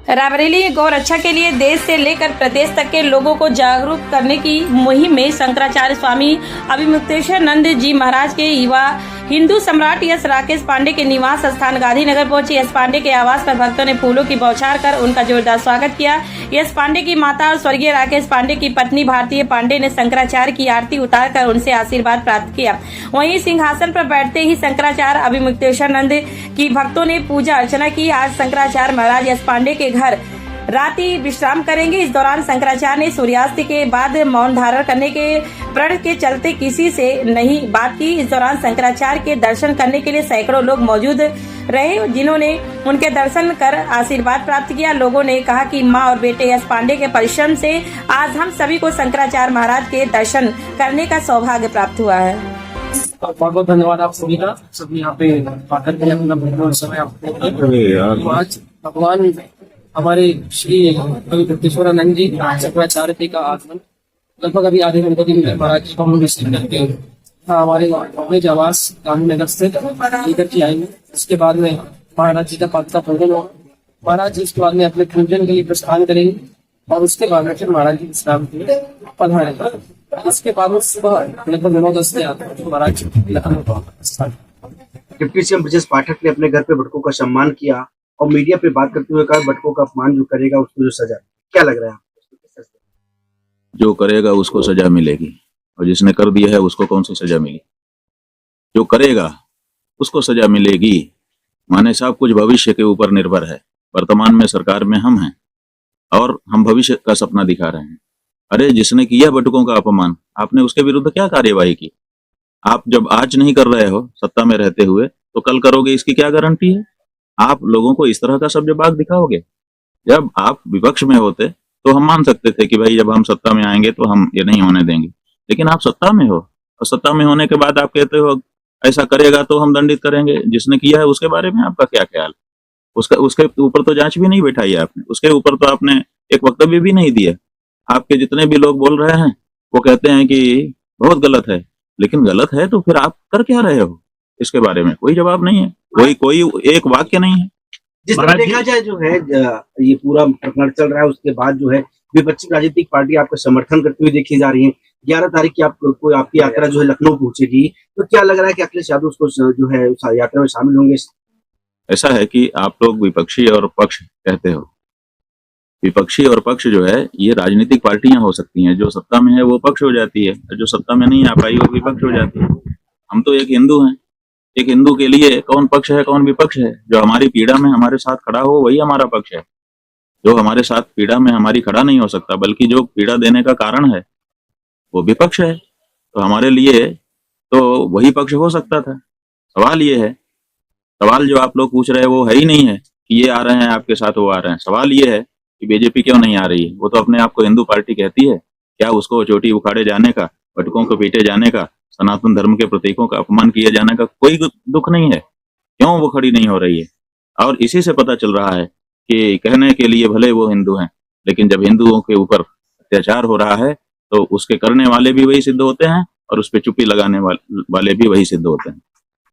रायबरेली गौ रक्षा के लिए देश से लेकर प्रदेश तक के लोगों को जागरूक करने की मुहिम में शंकराचार्य स्वामी अभिमुक्तेश्वरानंद जी महाराज के युवा हिंदू सम्राट यस राकेश पांडे के निवास स्थान गांधीनगर पहुंचे। यस पांडे के आवास पर भक्तों ने फूलों की बौछार कर उनका जोरदार स्वागत किया। यस पांडे की माता और स्वर्गीय राकेश पांडे की पत्नी भारतीय पांडे ने शंकराचार्य की आरती उतारकर उनसे आशीर्वाद प्राप्त किया। वहीं सिंहासन पर बैठते ही शंकराचार्य अभिमुक्तेश्वरानंद की भक्तों ने पूजा अर्चना की। आज शंकराचार्य महाराज यस पांडे के घर रात्रि विश्राम करेंगे। इस दौरान शंकराचार्य ने सूर्यास्त के बाद मौन धारण करने के प्रण के चलते किसी से नहीं बात की। इस दौरान शंकराचार्य के दर्शन करने के लिए सैकड़ों लोग मौजूद रहे, जिन्होंने उनके दर्शन कर आशीर्वाद प्राप्त किया। लोगों ने कहा कि मां और बेटे यश पांडे के परिश्रम से आज हम सभी को शंकराचार्य महाराज के दर्शन करने का सौभाग्य प्राप्त हुआ है। बहुत बहुत धन्यवाद आप सभी का, सभी यहाँ पे आकर के अपना बहुत समय आपको। आज भगवान हमारे श्री अभिमुक्तेश्वरानंद जी शंकराचार्य जी का आगमन लगभग अभी आधे घंटे की महाराज जी को हम रिसीव करते हैं। हमारे आवास गांधीनगर से लेकर के आएंगे। उसके बाद में महाराज जी का पात्रा पूजन होगा। महाराज जी इसके बाद में अपने पूजन के लिए प्रस्थान करेंगे और उसके बाद में फिर महाराज जी विश्राम के लिए पधारेंगे। इसके बाद में सुबह लगभग 9-10 बजे महाराज जी लखनऊ। डिप्टी सीएम ब्रजेश पाठक ने अपने घर पे भटकों का सम्मान किया और मीडिया पे बात करते हुए कहा भटकों का अपमान जो करेगा उसको जो सजा, क्या लग रहा है आपको? जो करेगा उसको सजा मिलेगी और जिसने कर दिया है उसको कौन सी सजा मिली? जो करेगा उसको सजा मिलेगी। माने सब कुछ भविष्य के ऊपर निर्भर है। वर्तमान में सरकार में हम हैं और हम भविष्य का सपना दिखा रहे हैं। अरे जिसने किया भटकों का अपमान, आपने उसके विरुद्ध क्या कार्यवाही की? आप जब आज नहीं कर रहे हो सत्ता में रहते हुए तो कल करोगे, इसकी क्या गारंटी है? आप लोगों को इस तरह का सब जब बाग दिखाओगे। जब आप विपक्ष में होते तो हम मान सकते थे कि भाई जब हम सत्ता में आएंगे तो हम ये नहीं होने देंगे, लेकिन आप सत्ता में हो और सत्ता में होने के बाद आप कहते हो ऐसा करेगा तो हम दंडित करेंगे। जिसने किया है उसके बारे में आपका क्या ख्याल? उसके ऊपर तो जांच भी नहीं बैठाई आपने, उसके ऊपर तो आपने एक वक्तव्य भी नहीं दिया। आपके जितने भी लोग बोल रहे हैं वो कहते हैं कि बहुत गलत है, लेकिन गलत है तो फिर आप कर क्या रहे हो? इसके बारे में कोई जवाब नहीं है, कोई एक वाक्य नहीं है। जिस तरह देखा जाए जो है ये पूरा प्रकरण चल रहा है, उसके बाद जो है विपक्षी राजनीतिक पार्टी आपका समर्थन करती हुई देखी जा रही है। 11 तारीख की आपकी यात्रा जो है लखनऊ पहुंचेगी, तो क्या लग रहा है कि अखिलेश यादव उसको जो है उस यात्रा में शामिल होंगे? ऐसा है कि आप लोग विपक्षी और पक्ष कहते हो। विपक्षी और पक्ष जो है ये राजनीतिक पार्टियां हो सकती हैं। जो सत्ता में है वो पक्ष हो जाती है, जो सत्ता में नहीं आ पाई वो विपक्ष हो जाती है। हम तो एक हिंदू हैं। एक हिंदू के लिए कौन पक्ष है कौन विपक्ष है? जो हमारी पीड़ा में हमारे साथ खड़ा हो वही हमारा पक्ष है। जो हमारे साथ पीड़ा में हमारी खड़ा नहीं हो सकता, बल्कि जो पीड़ा देने का कारण है वो विपक्ष है, तो हमारे लिए तो वही पक्ष हो सकता था। सवाल ये है, सवाल जो आप लोग पूछ रहे हैं वो है ही नहीं है कि ये आ रहे हैं आपके साथ वो आ रहे हैं। सवाल ये है कि बीजेपी क्यों नहीं आ रही है? वो तो अपने आप को हिंदू पार्टी कहती है। क्या उसको चोटी उखाड़े जाने का, भटकों को पीटे जाने का, सनातन धर्म के प्रतीकों का अपमान किए जाने का कोई दुख नहीं है? क्यों वो खड़ी नहीं हो रही है? और इसी से पता चल रहा है कि कहने के लिए भले वो हिंदू हैं, लेकिन जब हिंदुओं के ऊपर अत्याचार हो रहा है तो उसके करने वाले भी वही सिद्ध होते हैं और उस पर चुप्पी लगाने वाले भी वही सिद्ध होते हैं।